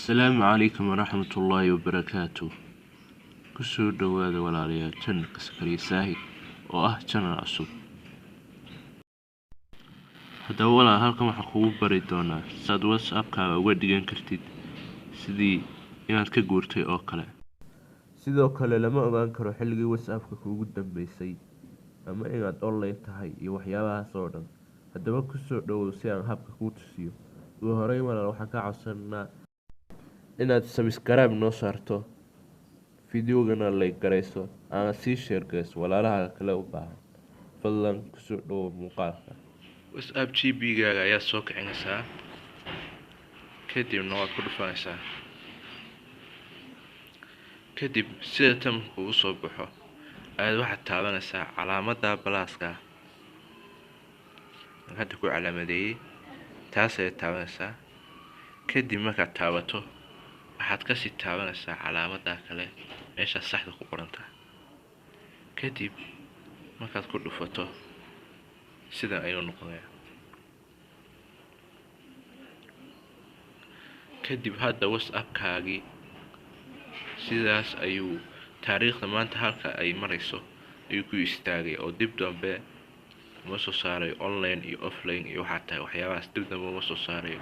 السلام عليكم ورحمة الله وبركاته. kusoo dhawaada walaalayaal channelka Sakariya Saahid oo ah channel cusub. Haddaba walaal halkan waxaan kugu bari doonaa saad WhatsApp-kaaga uga dhigan kartid sidii inaad ka guurtay oo kale. Sidoo kale lama ogaan karo xilligii WhatsApp-ka kuugu dambeysay ama inaad online tahay iyo waxyaabahaas oo dhan. Haddaba kusoo dhawow si aan habka kuu tusiyo. Ugu horreyn walaal waxaan ka codsanaa inaad subscribe noo saarto, videogana like garayso, ana sii share garayso walaalaha kale u baahan. Fadlan kusoo dhawow muuqaalka. WhatsApp GB-gaaga ayaa soo kicinaysaa, kadibna waad ku dhufanaysaa. Kadib sida tamku u soo baxo ayaad waxaad taabanaysaa calaamadda balaaska hadda ku calaamadeeyay, taas ayaad taabanaysaa. Kadib markaad taabato waxaad ka sii taabanaysaa calaamadda kale meesha saxda ku qoranta. Kadib markaad ku dhufato sidan ayuu noqonayaa. Kadib hadda WhatsApp-kaagii sidaas ayuu taariikhda maanta halka ay marayso ayuu ku istaagay oo dib dambe uma soo saaray online iyo offline iyo waxaa tahay waxyaabahaas dib dambe uma soo saarayo.